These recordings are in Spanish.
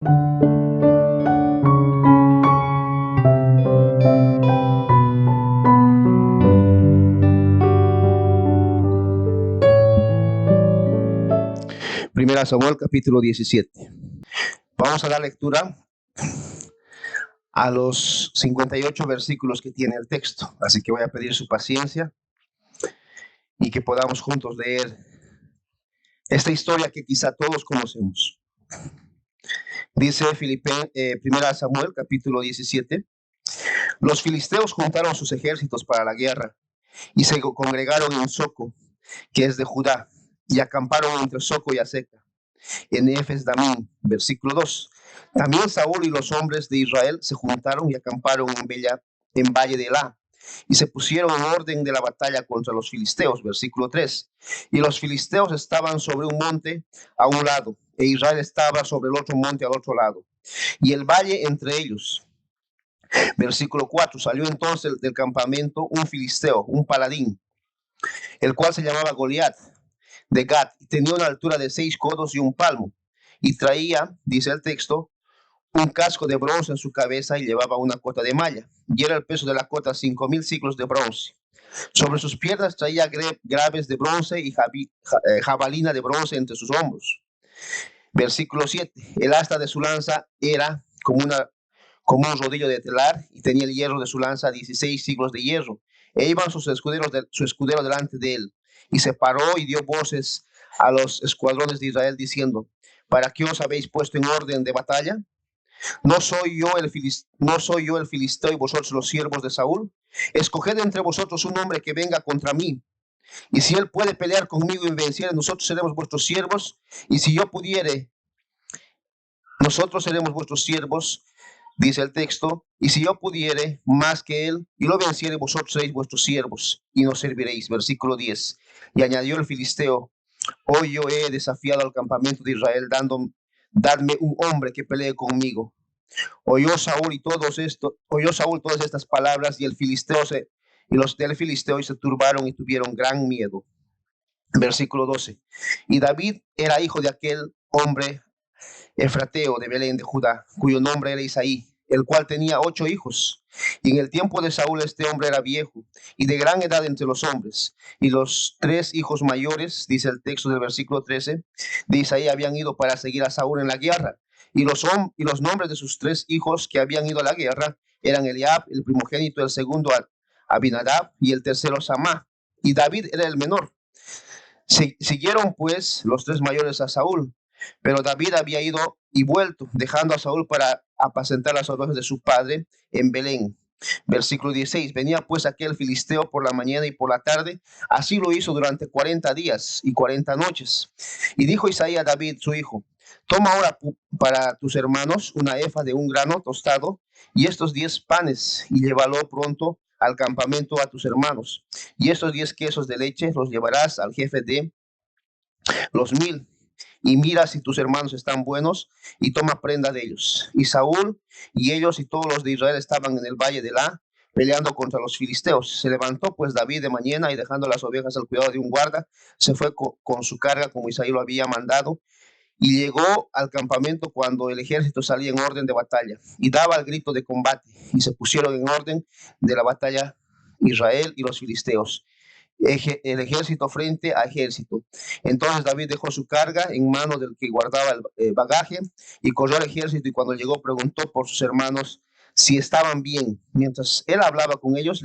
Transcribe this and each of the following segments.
Primera Samuel, capítulo 17. Vamos a dar lectura a los 58 versículos que tiene el texto. Así que voy a pedir su paciencia y que podamos juntos leer esta historia que quizá todos conocemos. Dice Primera Samuel, capítulo 17. Los filisteos juntaron sus ejércitos para la guerra y se congregaron en Soco, que es de Judá, y acamparon entre Soco y Azeca, en Efes-Damín. Versículo 2. También Saúl y los hombres de Israel se juntaron y acamparon en Valle de Elá, y se pusieron en orden de la batalla contra los filisteos. Versículo 3. Y los filisteos estaban sobre un monte a un lado, e Israel estaba sobre el otro monte al otro lado, y el valle entre ellos. Versículo 4. Salió entonces del campamento un filisteo, un paladín, el cual se llamaba Goliat, de Gat, y tenía una altura de 6 codos y un palmo, y traía, dice el texto, un casco de bronce en su cabeza y llevaba una cota de malla, y era el peso de la cota 5,000 ciclos de bronce. Sobre sus piernas traía graves de bronce y jabalina de bronce entre sus hombros. Versículo 7. El asta de su lanza era como un rodillo de telar, y tenía el hierro de su lanza 16 siglos de hierro. E iban su escudero delante de él, y se paró y dio voces a los escuadrones de Israel diciendo: ¿para qué os habéis puesto en orden de batalla? ¿No soy yo el filisteo y vosotros los siervos de Saúl? Escoged entre vosotros un hombre que venga contra mí, y si él puede pelear conmigo y venciere, nosotros seremos vuestros siervos, y si yo pudiere, nosotros seremos vuestros siervos. Dice el texto: y si yo pudiere más que él y lo venciere, vosotros seréis vuestros siervos y nos serviréis. Versículo 10. Y añadió el filisteo: hoy yo he desafiado al campamento de Israel, dadme un hombre que pelee conmigo. Oyó Saúl todas estas palabras, y los del filisteo se turbaron y tuvieron gran miedo. Versículo 12. Y David era hijo de aquel hombre efrateo de Belén de Judá, cuyo nombre era Isaí, el cual tenía 8 hijos. Y en el tiempo de Saúl este hombre era viejo y de gran edad entre los hombres. Y los 3 hijos mayores, dice el texto del versículo 13, de Isaí habían ido para seguir a Saúl en la guerra. Y los nombres de sus 3 hijos que habían ido a la guerra eran Eliab, el primogénito; el segundo Abinadab, y el tercero Samá. Y David era el menor. Siguieron pues los 3 mayores a Saúl, pero David había ido y vuelto, dejando a Saúl para apacentar las ovejas de su padre en Belén. Versículo 16. Venía pues aquel filisteo por la mañana y por la tarde, así lo hizo durante 40 días y 40 noches. Y dijo Isaí a David su hijo: toma ahora para tus hermanos una efa de un grano tostado y estos 10 panes, y llévalo pronto al campamento a tus hermanos. Y estos 10 quesos de leche los llevarás al jefe de los 1000, y mira si tus hermanos están buenos, y toma prenda de ellos. Y Saúl y ellos y todos los de Israel estaban en el valle de Elá, peleando contra los filisteos. Se levantó pues David de mañana, y dejando las ovejas al cuidado de un guarda, se fue con su carga como Isaí lo había mandado, y llegó al campamento cuando el ejército salía en orden de batalla, y daba el grito de combate, y se pusieron en orden de la batalla Israel y los filisteos, el ejército frente a ejército. Entonces David dejó su carga en manos del que guardaba el bagaje, y corrió al ejército, y cuando llegó preguntó por sus hermanos si estaban bien. Mientras él hablaba con ellos,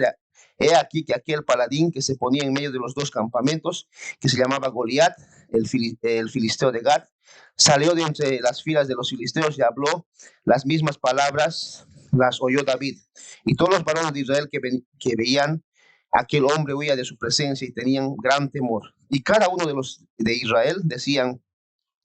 he aquí que aquel paladín que se ponía en medio de los 2 campamentos, que se llamaba Goliat, el filisteo de Gat, salió de entre las filas de los filisteos y habló las mismas palabras, las oyó David. Y todos los varones de Israel que veían aquel hombre huía de su presencia y tenían gran temor. Y cada uno de los de Israel decían: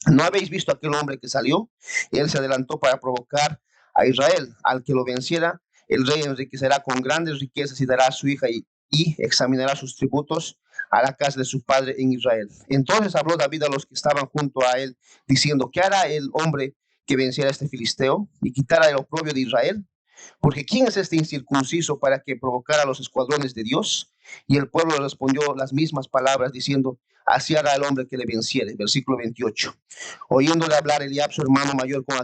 ¿no habéis visto aquel hombre que salió? Él se adelantó para provocar a Israel. Al que lo venciera, el rey enriquecerá con grandes riquezas y dará a su hija, y examinará sus tributos a la casa de su padre en Israel. Entonces habló David a los que estaban junto a él, diciendo: ¿qué hará el hombre que venciera a este filisteo y quitara el oprobio de Israel? Porque ¿quién es este incircunciso para que provocara a los escuadrones de Dios? Y el pueblo respondió las mismas palabras, diciendo, así hará el hombre que le venciere. Versículo 28. Oyéndole hablar Eliab, su hermano mayor, con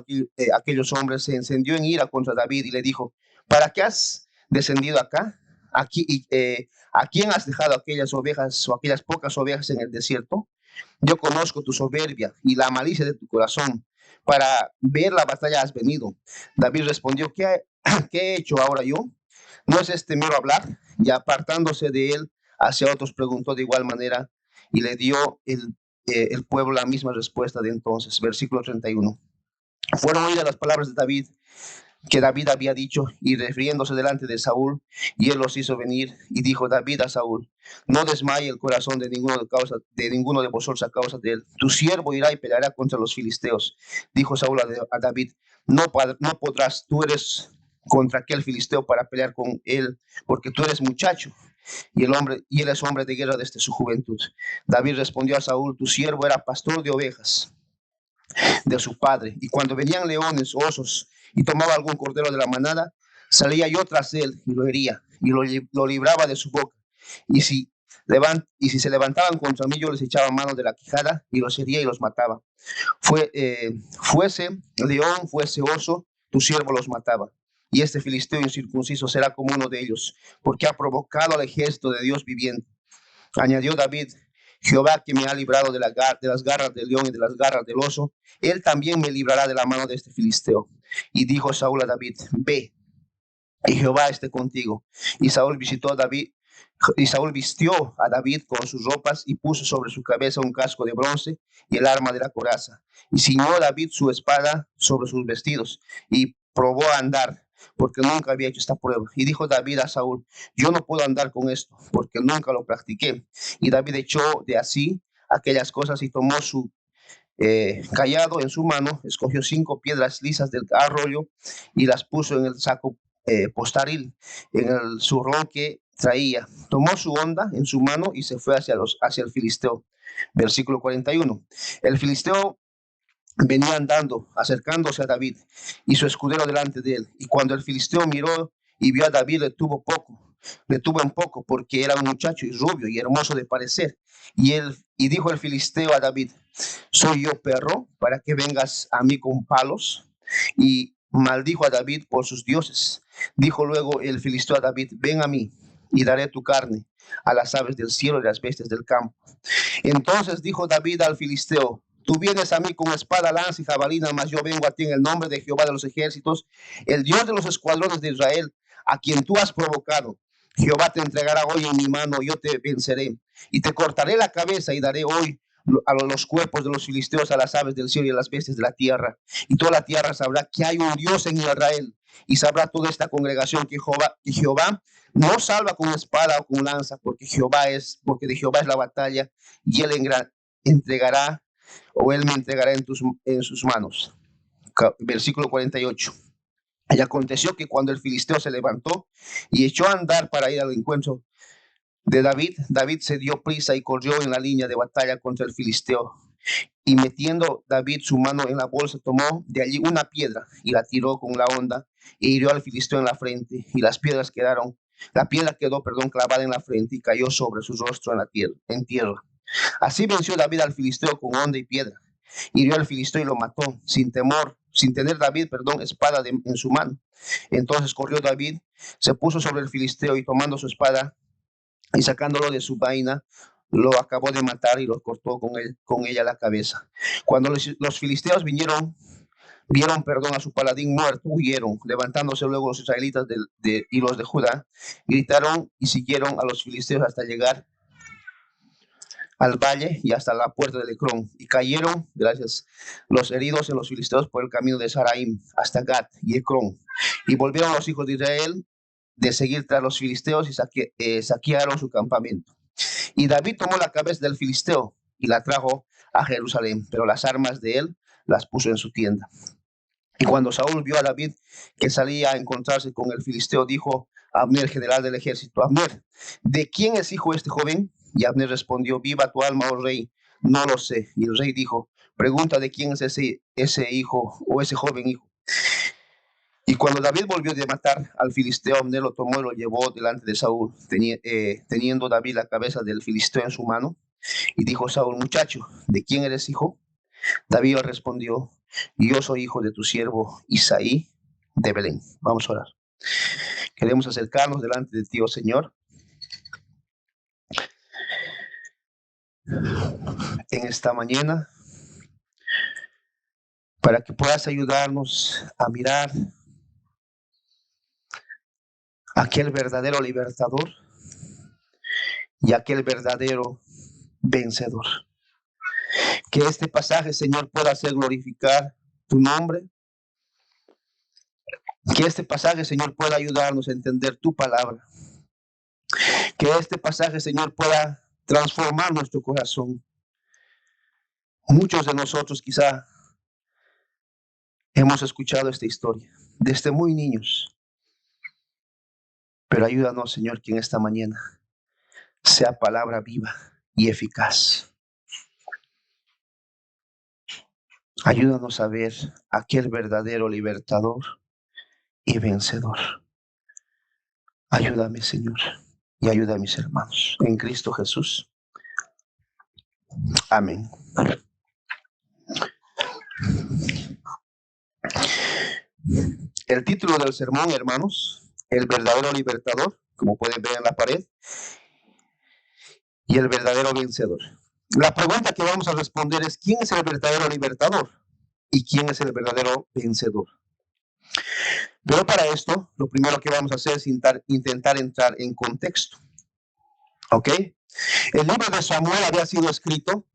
aquellos hombres, se encendió en ira contra David y le dijo, ¿para qué has descendido acá? ¿A quién has dejado aquellas ovejas o aquellas pocas ovejas en el desierto? Yo conozco tu soberbia y la malicia de tu corazón. Para ver la batalla has venido. David respondió, ¿qué he hecho ahora yo? ¿No es este mero hablar? Y apartándose de él hacia otros, preguntó de igual manera y le dio el pueblo la misma respuesta de entonces. Versículo 31. Fueron oídas las palabras de David que David había dicho, y refiriéndose delante de Saúl, y él los hizo venir, y dijo David a Saúl, no desmaye el corazón de ninguno de vosotros a causa de él. Tu siervo irá y peleará contra los filisteos. Dijo Saúl a David, no podrás, tú eres contra aquel filisteo para pelear con él, porque tú eres muchacho, y él es hombre de guerra desde su juventud. David respondió a Saúl, tu siervo era pastor de ovejas de su padre, y cuando venían leones, osos, y tomaba algún cordero de la manada, salía yo tras él y lo hería, y lo libraba de su boca. Y si se levantaban contra mí, yo les echaba mano de la quijada, y los hería y los mataba. Fuese león, fuese oso, tu siervo los mataba. Y este filisteo incircunciso será como uno de ellos, porque ha provocado al ejército de Dios viviente. Añadió David, Jehová que me ha librado de las garras del león y de las garras del oso, él también me librará de la mano de este filisteo. Y dijo Saúl a David, ve, y Jehová esté contigo. Y Saúl vistió a David con sus ropas y puso sobre su cabeza un casco de bronce y el arma de la coraza. Y ciñó David su espada sobre sus vestidos y probó a andar, porque nunca había hecho esta prueba. Y dijo David a Saúl, yo no puedo andar con esto, porque nunca lo practiqué. Y David echó de así aquellas cosas y tomó su callado en su mano, escogió 5 piedras lisas del arroyo y las puso en el saco postaril, en el zurrón que traía. Tomó su honda en su mano y se fue hacia el filisteo. Versículo 41. El filisteo venía andando, acercándose a David, y su escudero delante de él. Y cuando el filisteo miró y vio a David, le tuvo en poco, porque era un muchacho y rubio y hermoso de parecer. Y dijo el filisteo a David, ¿soy yo perro para que vengas a mí con palos? Y maldijo a David por sus dioses. Dijo luego el filisteo a David, ven a mí y daré tu carne a las aves del cielo y las bestias del campo. Entonces dijo David al filisteo, tú vienes a mí con espada, lanza y jabalina, mas yo vengo a ti en el nombre de Jehová de los ejércitos, el Dios de los escuadrones de Israel, a quien tú has provocado. Jehová te entregará hoy en mi mano, yo te venceré, y te cortaré la cabeza y daré hoy a los cuerpos de los filisteos, a las aves del cielo y a las bestias de la tierra. Y toda la tierra sabrá que hay un Dios en Israel, y sabrá toda esta congregación que Jehová no salva con espada o con lanza, porque de Jehová es la batalla, y él entregará, o él me entregará en sus manos. Versículo 48. Y aconteció que cuando el filisteo se levantó y echó a andar para ir al encuentro de David, David se dio prisa y corrió en la línea de batalla contra el filisteo. Y metiendo David su mano en la bolsa, tomó de allí una piedra y la tiró con la honda e hirió al filisteo en la frente. Y la piedra quedó, clavada en la frente y cayó sobre su rostro en tierra. Así venció David al filisteo con honda y piedra. Hirió al filisteo y lo mató, sin tener David, espada en su mano. Entonces corrió David, se puso sobre el filisteo y tomando su espada y sacándolo de su vaina, lo acabó de matar y lo cortó con ella la cabeza. Cuando los filisteos vieron, a su paladín muerto, huyeron. Levantándose luego los israelitas y los de Judá, gritaron y siguieron a los filisteos hasta llegar al valle y hasta la puerta de Ecrón, y cayeron, los heridos en los filisteos por el camino de Saraim hasta Gat y Ecrón. Y volvieron los hijos de Israel de seguir tras los filisteos y saquearon su campamento. Y David tomó la cabeza del filisteo y la trajo a Jerusalén, pero las armas de él las puso en su tienda. Y cuando Saúl vio a David que salía a encontrarse con el filisteo, dijo a Abner, general del ejército, Abner, ¿de quién es hijo este joven? Y Abner respondió, viva tu alma, oh rey, no lo sé. Y el rey dijo, pregunta de quién es ese hijo o ese joven hijo. Y Y cuando David volvió de matar al filisteo, Abner lo tomó y lo llevó delante de Saúl, teniendo David la cabeza del filisteo en su mano. Y dijo Saúl: muchacho, ¿de quién eres hijo? David respondió: yo soy hijo de tu siervo Isaí de Belén. Vamos a orar. Queremos acercarnos delante de ti, oh Señor, en esta mañana, para que puedas ayudarnos a mirar a aquel verdadero libertador y aquel verdadero vencedor. Que este pasaje, Señor, pueda hacer glorificar tu nombre. Que este pasaje, Señor, pueda ayudarnos a entender tu palabra. Que este pasaje, Señor, pueda transformar nuestro corazón. Muchos de nosotros quizá hemos escuchado esta historia desde muy niños. Pero ayúdanos, Señor, que en esta mañana sea palabra viva y eficaz. Ayúdanos a ver aquel verdadero libertador y vencedor. Ayúdame, Señor, y ayuda a mis hermanos. En Cristo Jesús. Amén. El título del sermón, hermanos: el verdadero libertador, como pueden ver en la pared, y el verdadero vencedor. La pregunta que vamos a responder es: ¿quién es el verdadero libertador y quién es el verdadero vencedor? Pero para esto, lo primero que vamos a hacer es intentar entrar en contexto. ¿Ok? El libro de Samuel había sido escrito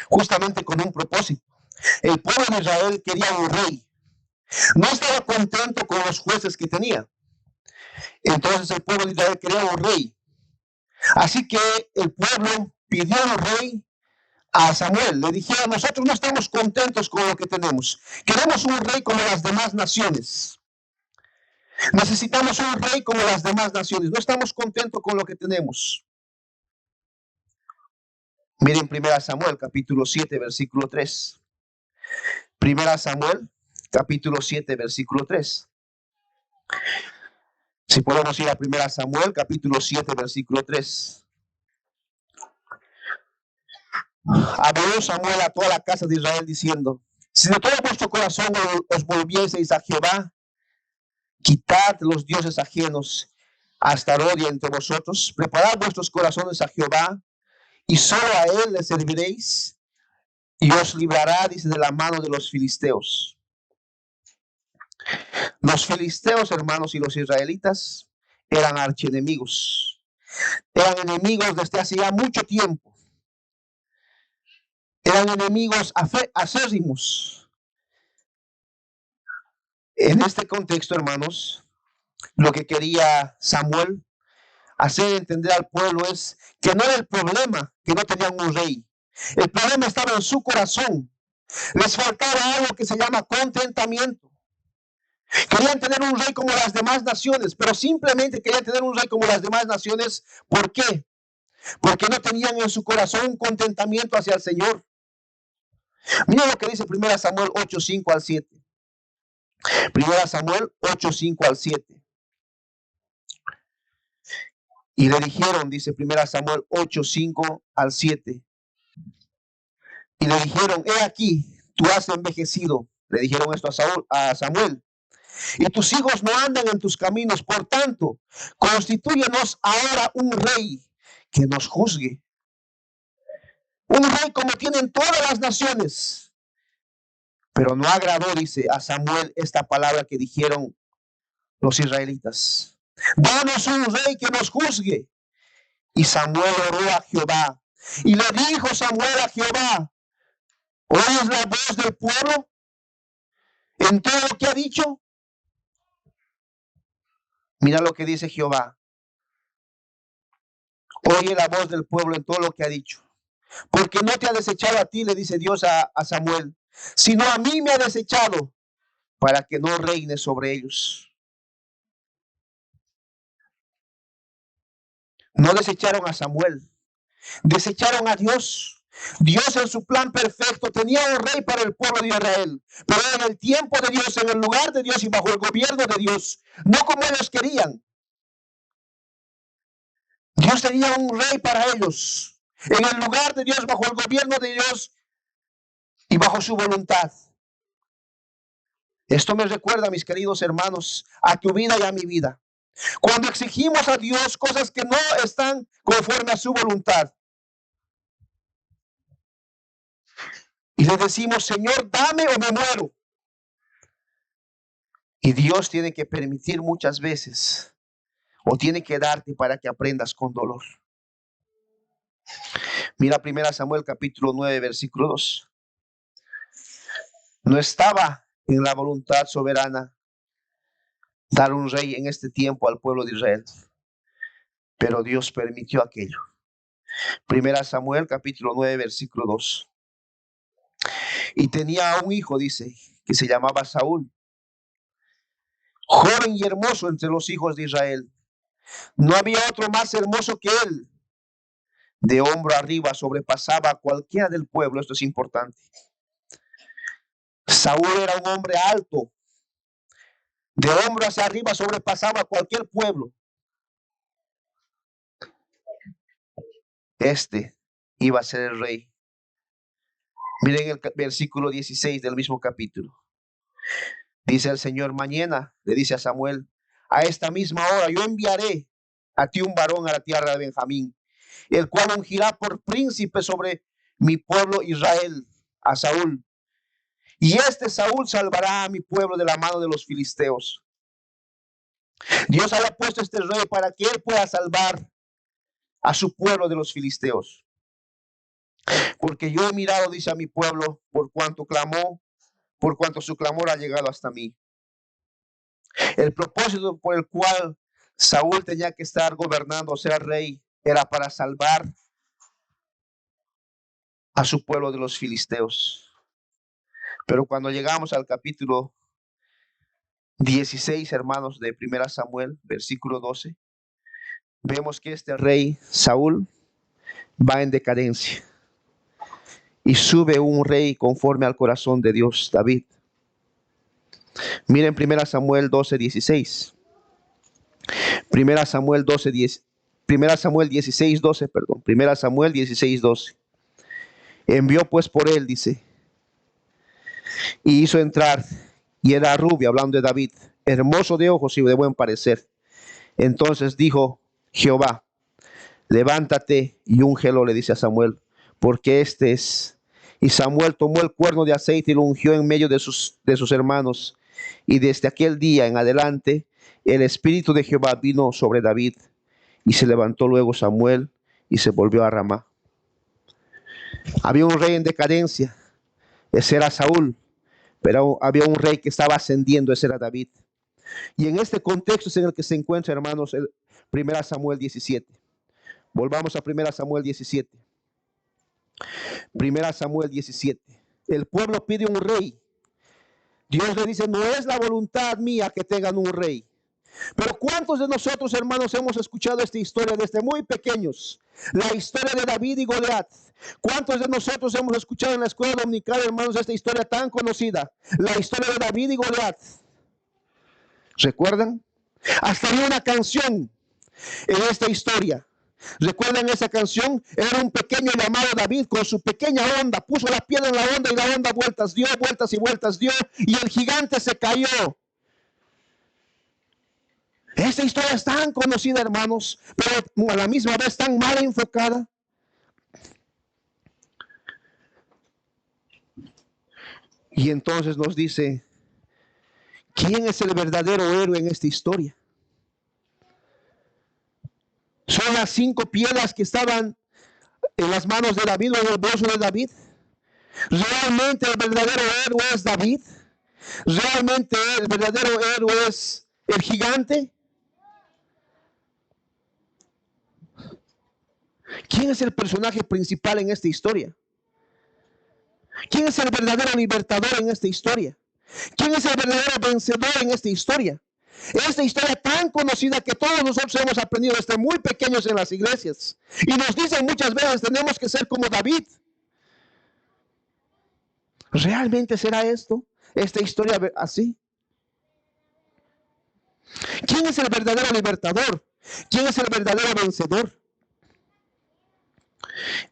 justamente con un propósito. El pueblo de Israel quería un rey. No estaba contento con los jueces que tenía. Entonces el pueblo de Israel quería un rey. Así que el pueblo pidió un rey a Samuel. Le dijeron: nosotros no estamos contentos con lo que tenemos. Queremos un rey como las demás naciones. Necesitamos un rey como las demás naciones. No estamos contentos con lo que tenemos. Miren 1 Samuel, capítulo 7, versículo 3. 1 Samuel, capítulo 7, versículo 3. Si podemos ir a 1 Samuel, capítulo 7, versículo 3. Habló Samuel a toda la casa de Israel diciendo: si de todo vuestro corazón os volvieseis a Jehová, quitad los dioses ajenos hasta odia entre vosotros, preparad vuestros corazones a Jehová, y solo a él le serviréis, y os librará, dice, de la mano de los filisteos. Los filisteos, hermanos, y los israelitas eran archienemigos. Eran enemigos desde hace ya mucho tiempo. Eran enemigos acérrimos. En este contexto, hermanos, lo que quería Samuel hacer entender al pueblo es que no era el problema que no tenían un rey. El problema estaba en su corazón. Les faltaba algo que se llama contentamiento. Querían tener un rey como las demás naciones, pero simplemente querían tener un rey como las demás naciones. ¿Por qué? Porque no tenían en su corazón un contentamiento hacia el Señor. Mira lo que dice 1 Samuel 8, 5 al 7. 1 Samuel 8, 5 al 7. Y le dijeron, dice 1 Samuel 8, 5 al 7. Y le dijeron: he aquí, tú has envejecido. Le dijeron esto a Samuel. Y tus hijos no andan en tus caminos. Por tanto, constitúyenos ahora un rey que nos juzgue. Un rey como tienen todas las naciones. Pero no agradó, dice, a Samuel esta palabra que dijeron los israelitas. Danos un rey que nos juzgue. Y Samuel oró a Jehová. Y le dijo Samuel a Jehová: ¿oyes la voz del pueblo en todo lo que ha dicho? Mira lo que dice Jehová. Oye la voz del pueblo en todo lo que ha dicho. Porque no te ha desechado a ti, le dice Dios a Samuel, sino a mí me ha desechado para que no reine sobre ellos. No desecharon a Samuel, desecharon a Dios. Dios en su plan perfecto tenía un rey para el pueblo de Israel, pero en el tiempo de Dios, en el lugar de Dios y bajo el gobierno de Dios, no como ellos querían. Dios tenía un rey para ellos, en el lugar de Dios, bajo el gobierno de Dios y bajo su voluntad. Esto me recuerda, mis queridos hermanos, a tu vida y a mi vida. Cuando exigimos a Dios cosas que no están conforme a su voluntad, y le decimos, Señor, dame o me muero. Y Dios tiene que permitir muchas veces, o tiene que darte para que aprendas con dolor. Mira 1 Samuel capítulo 9, versículo 2. No estaba en la voluntad soberana dar un rey en este tiempo al pueblo de Israel, pero Dios permitió aquello. 1 Samuel capítulo 9, versículo 2. Y tenía un hijo, dice, que se llamaba Saúl, joven y hermoso entre los hijos de Israel. No había otro más hermoso que él. De hombro arriba sobrepasaba a cualquiera del pueblo. Esto es importante. Saúl era un hombre alto. De hombro hacia arriba sobrepasaba a cualquier pueblo. Este iba a ser el rey. Miren el versículo 16 del mismo capítulo. Dice el Señor, mañana, le dice a Samuel, a esta misma hora yo enviaré a ti un varón a la tierra de Benjamín, el cual ungirá por príncipe sobre mi pueblo Israel, a Saúl. Y este Saúl salvará a mi pueblo de la mano de los filisteos. Dios había puesto este rey para que él pueda salvar a su pueblo de los filisteos. Porque yo he mirado, dice, a mi pueblo, por cuanto clamó, por cuanto su clamor ha llegado hasta mí. El propósito por el cual Saúl tenía que estar gobernando, ser rey, era para salvar a su pueblo de los filisteos. Pero cuando llegamos al capítulo 16, hermanos, de 1 Samuel, versículo 12, vemos que este rey Saúl va en decadencia y sube un rey conforme al corazón de Dios, David. Miren 1 Samuel 12, 16. 1 Samuel 12, 10. 1 Samuel 16, 12, perdón. 1 Samuel 16, 12. Envió pues por él, dice, y hizo entrar, y era rubio, hablando de David, hermoso de ojos y de buen parecer. Entonces dijo Jehová, levántate y úngelo, le dice a Samuel, porque este es. Y Samuel tomó el cuerno de aceite y lo ungió en medio de sus hermanos. Y desde aquel día en adelante, el espíritu de Jehová vino sobre David. Y se levantó luego Samuel y se volvió a Ramá. Había un rey en decadencia, ese era Saúl, pero había un rey que estaba ascendiendo, ese era David. Y en este contexto es en el que se encuentra, hermanos, el 1 Samuel 17. Volvamos a 1 Samuel 17. 1 Samuel 17. El pueblo pide un rey. Dios le dice, no es la voluntad mía que tengan un rey. Pero ¿cuántos de nosotros, hermanos, hemos escuchado esta historia desde muy pequeños? La historia de David y Goliat. ¿Cuántos de nosotros hemos escuchado en la escuela dominical, hermanos, esta historia tan conocida? La historia de David y Goliat. ¿Recuerdan? Hasta había una canción en esta historia. ¿Recuerdan esa canción? Era un pequeño llamado David con su pequeña onda. Puso la piedra en la onda y la onda vueltas dio y el gigante se cayó. Esta historia es tan conocida, hermanos, pero a la misma vez tan mal enfocada. Y entonces nos dice, ¿quién es el verdadero héroe en esta historia? ¿Son las 5 piedras que estaban en las manos de David o en el bolso de David? ¿Realmente el verdadero héroe es David? ¿Realmente el verdadero héroe es el gigante? ¿Quién es el personaje principal en esta historia? ¿Quién es el verdadero libertador en esta historia? ¿Quién es el verdadero vencedor en esta historia? Esta historia tan conocida que todos nosotros hemos aprendido desde muy pequeños en las iglesias. Y nos dicen muchas veces, tenemos que ser como David. ¿Realmente será esto? ¿Esta historia así? ¿Quién es el verdadero libertador? ¿Quién es el verdadero vencedor?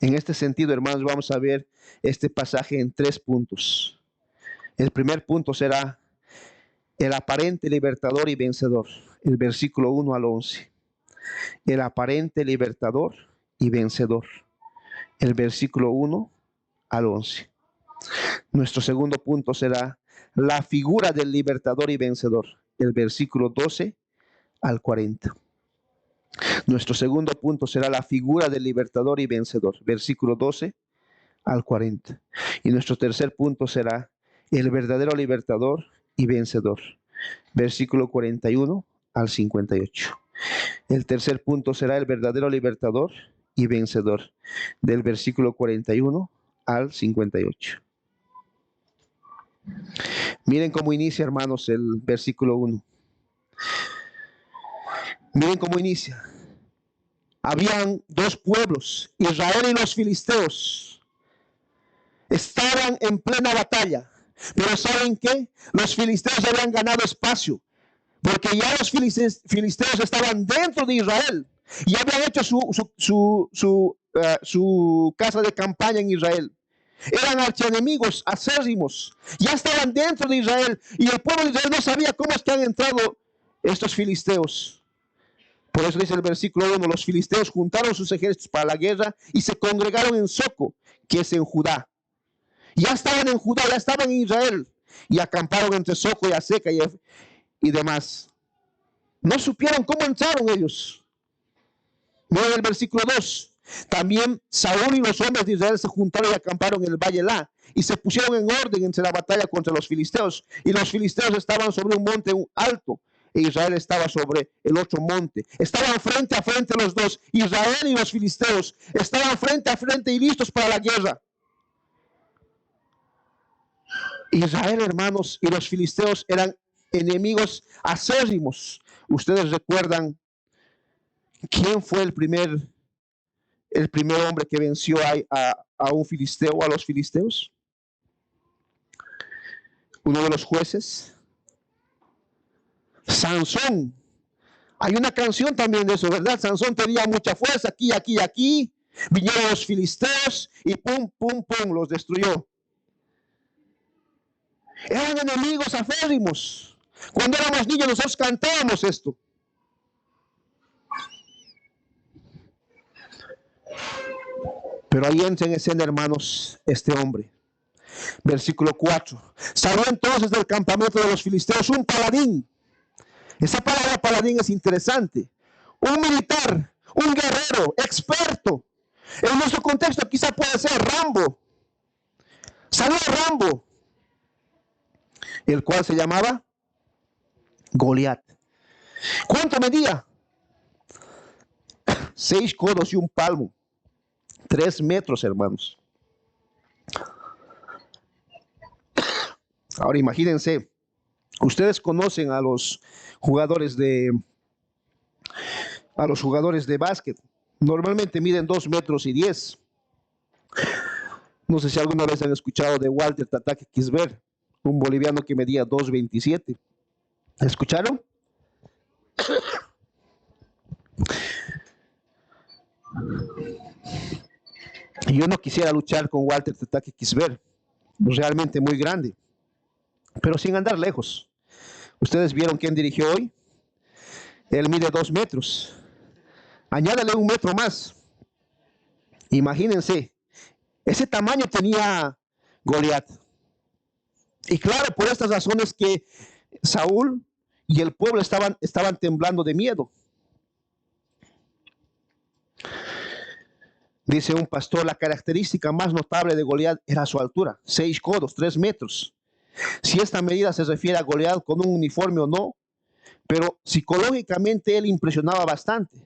En este sentido, hermanos, vamos a ver este pasaje en 3 puntos. El primer punto será el aparente libertador y vencedor, el versículo 1 al 11. El aparente libertador y vencedor, el versículo 1 al 11. Nuestro segundo punto será la figura del libertador y vencedor, el versículo 12 al 40. Nuestro segundo punto será la figura del libertador y vencedor, versículo 12 al 40. Y nuestro tercer punto será el verdadero libertador y vencedor, versículo 41 al 58. El tercer punto será el verdadero libertador y vencedor, del versículo 41 al 58. Miren cómo inicia, hermanos, el versículo 1. Miren cómo inicia. Habían 2 pueblos, Israel y los filisteos. Estaban en plena batalla. Pero ¿saben qué? Los filisteos habían ganado espacio, porque ya los filisteos estaban dentro de Israel y habían hecho su casa de campaña en Israel. Eran archienemigos acérrimos, ya estaban dentro de Israel y el pueblo de Israel no sabía cómo es que han entrado estos filisteos. Por eso dice el versículo 1, los filisteos juntaron sus ejércitos para la guerra y se congregaron en Soco, que es en Judá. Ya estaban en Judá, ya estaban en Israel y acamparon entre Soco y Aseca y demás. No supieron cómo entraron ellos. Miren el versículo 2. También Saúl y los hombres de Israel se juntaron y acamparon en el valle Elá y se pusieron en orden entre la batalla contra los filisteos. Y los filisteos estaban sobre un monte alto e Israel estaba sobre el otro monte. Estaban frente a frente los dos. Israel y los filisteos estaban frente a frente y listos para la guerra. Israel, hermanos, y los filisteos eran enemigos acérrimos. Ustedes recuerdan quién fue el primer hombre que venció a un filisteo, a los filisteos. Uno de los jueces, Sansón. Hay una canción también de eso, ¿verdad? Sansón tenía mucha fuerza, aquí, aquí, aquí. Vinieron los filisteos y pum, pum, pum, los destruyó. Eran enemigos aférrimos. Cuando éramos niños nosotros cantábamos esto. Pero ahí entra en escena, hermanos, este hombre. Versículo 4. Salió entonces del campamento de los filisteos un paladín. Esa palabra paladín es interesante. Un militar, un guerrero, experto. En nuestro contexto quizá puede ser Rambo. Salió Rambo, el cual se llamaba Goliat. ¿Cuánto medía? 6 codos y un palmo. 3 metros, hermanos. Ahora imagínense, ustedes conocen a los jugadores de básquet. Normalmente miden 2 metros y 10. No sé si alguna vez han escuchado de Walter Tataque Kisber, un boliviano que medía 2.27. ¿Escucharon? Yo no quisiera luchar con Walter Tataque Kisber, realmente muy grande, pero sin andar lejos. ¿Ustedes vieron quién dirigió hoy? Él mide 2 metros. Añádale 1 metro más. Imagínense, ese tamaño tenía Goliat. Y claro, por estas razones que Saúl y el pueblo estaban temblando de miedo. Dice un pastor, la característica más notable de Goliat era su altura, 6 codos, 3 metros. Si esta medida se refiere a Goliat con un uniforme o no, pero psicológicamente él impresionaba bastante,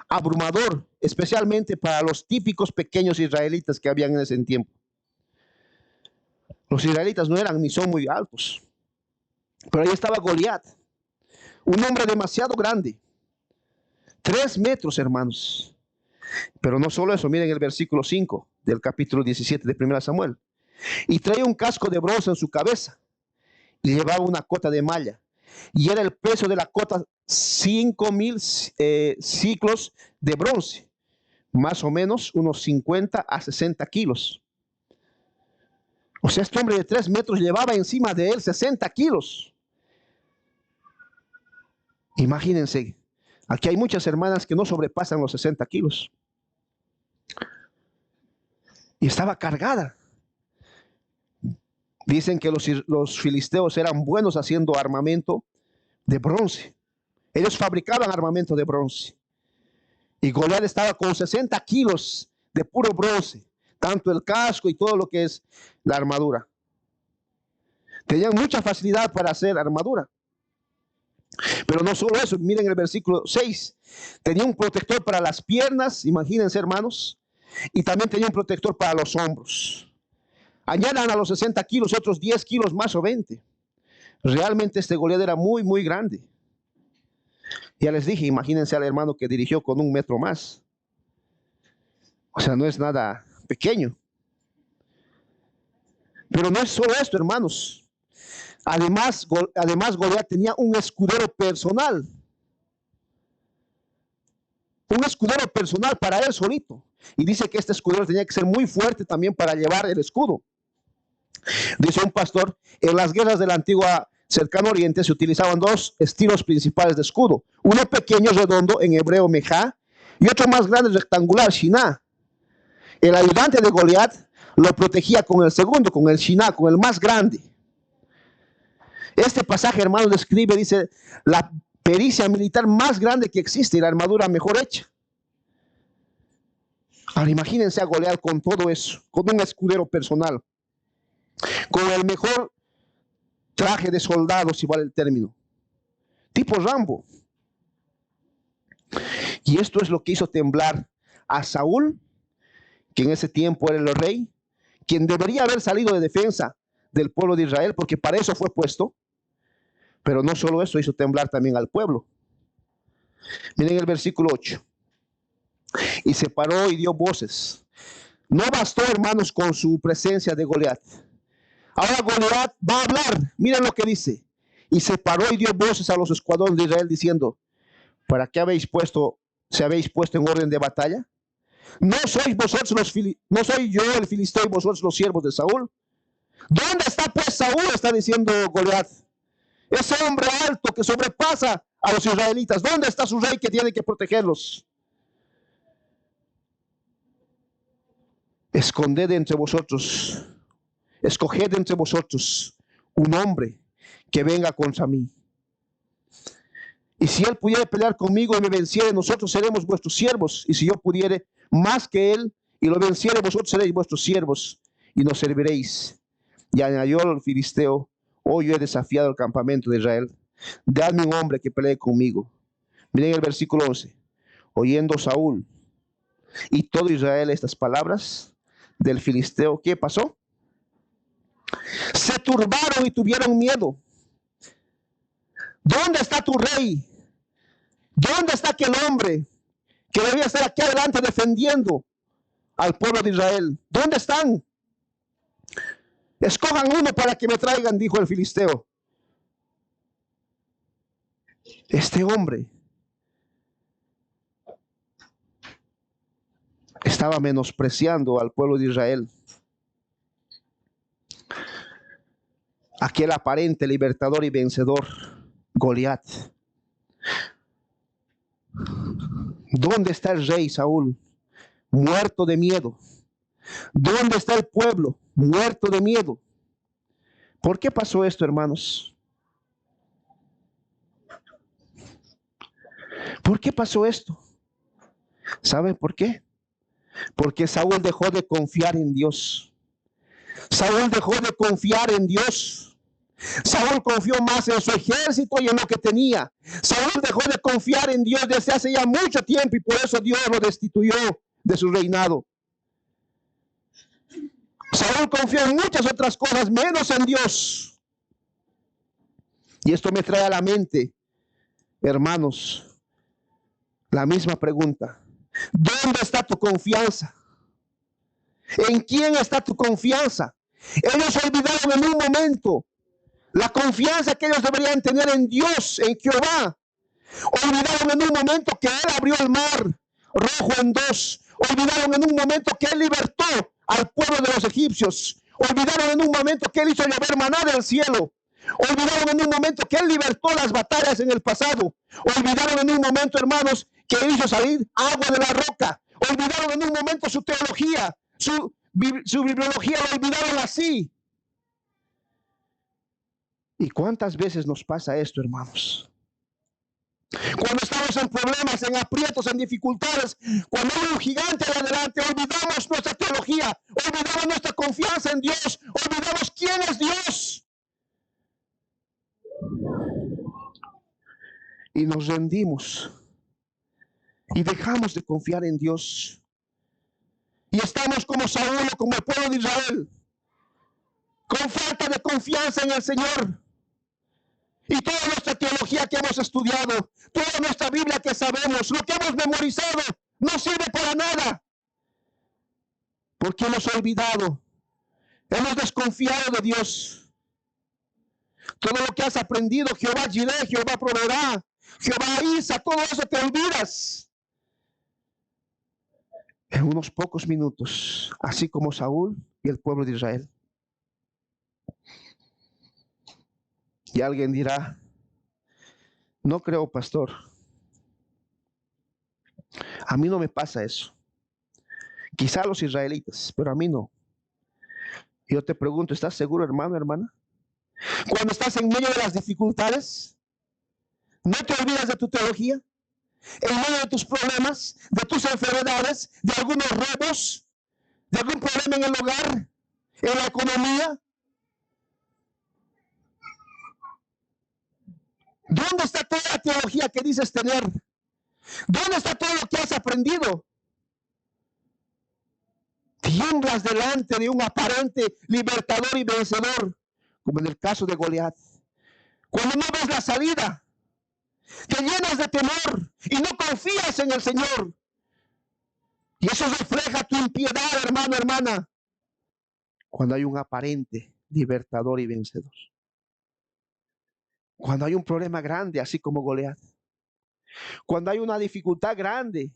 abrumador, especialmente para los típicos pequeños israelitas que habían en ese tiempo. Los israelitas no eran ni son muy altos, pero ahí estaba Goliat, un hombre demasiado grande, 3 metros, hermanos. Pero no solo eso, miren el versículo 5 del capítulo 17 de 1 Samuel. y traía un casco de bronce en su cabeza y llevaba una cota de malla. Y era el peso de la cota 5,000 ciclos de bronce, más o menos unos 50 a 60 kilos. O sea, este hombre de 3 metros llevaba encima de él 60 kilos. Imagínense, aquí hay muchas hermanas que no sobrepasan los 60 kilos. Y estaba cargada. Dicen que los filisteos eran buenos haciendo armamento de bronce. Ellos fabricaban armamento de bronce. Y Goliat estaba con 60 kilos de puro bronce, tanto el casco y todo lo que es la armadura. Tenían mucha facilidad para hacer armadura. Pero no solo eso, miren el versículo 6. Tenía un protector para las piernas, imagínense, hermanos, y también tenía un protector para los hombros. Añadan a los 60 kilos otros 10 kilos más o 20. Realmente este Goliat era muy, muy grande. Ya les dije, imagínense al hermano que dirigió con 1 metro más. O sea, no es nada pequeño. Pero no es solo esto, hermanos. Además Goliat tenía un escudero personal. Un escudero personal para él solito. Y dice que este escudero tenía que ser muy fuerte también para llevar el escudo. Dice un pastor, en las guerras de la antigua Cercano Oriente se utilizaban 2 estilos principales de escudo. Uno pequeño, redondo, en hebreo mejá, y otro más grande, rectangular, shiná. El ayudante de Goliat lo protegía con el segundo, con el shiná, con el más grande. Este pasaje, hermano, describe, dice, la pericia militar más grande que existe y la armadura mejor hecha. Ahora imagínense a Goliat con todo eso, con un escudero personal, con el mejor traje de soldado, si vale el término, tipo Rambo. Y esto es lo que hizo temblar a Saúl, que en ese tiempo era el rey, quien debería haber salido de defensa del pueblo de Israel, porque para eso fue puesto. Pero no solo eso, hizo temblar también al pueblo. Miren el versículo 8. Y se paró y dio voces. No bastó, hermanos, con su presencia de Goliat. Ahora Goliat va a hablar. Miren lo que dice. Y se paró y dio voces a los escuadrones de Israel diciendo, ¿para qué se habéis puesto en orden de batalla? ¿No sois vosotros no soy yo el filisteo y vosotros los siervos de Saúl? ¿Dónde está pues Saúl? Está diciendo Goliat. Ese hombre alto que sobrepasa a los israelitas. ¿Dónde está su rey que tiene que protegerlos? Escoged entre vosotros un hombre que venga contra mí. Y si él pudiera pelear conmigo y me venciere, nosotros seremos vuestros siervos. Y si yo pudiere más que él y lo venciere, vosotros seréis vuestros siervos y nos serviréis. Y añadió el filisteo, hoy yo he desafiado el campamento de Israel. Dadme un hombre que pelee conmigo. Miren el versículo 11. Oyendo Saúl y todo Israel estas palabras del filisteo, ¿qué pasó? Se turbaron y tuvieron miedo. ¿Dónde está tu rey? ¿Dónde está aquel hombre que debía estar aquí adelante defendiendo al pueblo de Israel? ¿Dónde están? Escojan uno para que me traigan, dijo el filisteo. Este hombre estaba menospreciando al pueblo de Israel. Aquel aparente libertador y vencedor, Goliat. ¿Dónde está el rey Saúl? Muerto de miedo. ¿Dónde está el pueblo? Muerto de miedo. ¿Por qué pasó esto, hermanos? ¿Por qué pasó esto? ¿Saben por qué? Porque Saúl dejó de confiar en Dios. Saúl dejó de confiar en Dios. Saúl confió más en su ejército y en lo que tenía. Saúl dejó de confiar en Dios desde hace ya mucho tiempo y por eso Dios lo destituyó de su reinado. Saúl confió en muchas otras cosas menos en Dios. Y esto me trae a la mente, hermanos, la misma pregunta. ¿Dónde está tu confianza? ¿En quién está tu confianza? Ellos olvidaron en un momento la confianza que ellos deberían tener en Dios, en Jehová. Olvidaron en un momento que Él abrió el mar rojo en dos. Olvidaron en un momento que Él libertó al pueblo de los egipcios. Olvidaron en un momento que Él hizo llover maná del cielo. Olvidaron en un momento que Él libertó las batallas en el pasado. Olvidaron en un momento, hermanos, que Él hizo salir agua de la roca. Olvidaron en un momento su teología, su bibliología, lo olvidaron así. ¿Y cuántas veces nos pasa esto, hermanos? Cuando estamos en problemas, en aprietos, en dificultades, cuando hay un gigante ahí adelante, olvidamos nuestra teología, olvidamos nuestra confianza en Dios, olvidamos quién es Dios. Y nos rendimos y dejamos de confiar en Dios. Y estamos como Saúl, como el pueblo de Israel, con falta de confianza en el Señor. Y toda nuestra teología que hemos estudiado, toda nuestra Biblia que sabemos, lo que hemos memorizado, no sirve para nada. Porque hemos olvidado, hemos desconfiado de Dios. Todo lo que has aprendido, Jehová Jireh, Jehová proveerá, Jehová Isa, todo eso te olvidas. En unos pocos minutos, así como Saúl y el pueblo de Israel. Y alguien dirá, no creo, pastor. A mí no me pasa eso. Quizá a los israelitas, pero a mí no. Yo te pregunto, ¿estás seguro, hermano, hermana? Cuando estás en medio de las dificultades, ¿no te olvidas de tu teología? En medio de tus problemas, de tus enfermedades, de algunos robos, de algún problema en el hogar, en la economía. ¿Dónde está toda la teología que dices tener? ¿Dónde está todo lo que has aprendido? Tiemblas delante de un aparente libertador y vencedor, como en el caso de Goliat. Cuando no ves la salida, te llenas de temor y no confías en el Señor. Y eso refleja tu impiedad, hermano, hermana. Cuando hay un aparente libertador y vencedor. Cuando hay un problema grande, así como Goliat. Cuando hay una dificultad grande.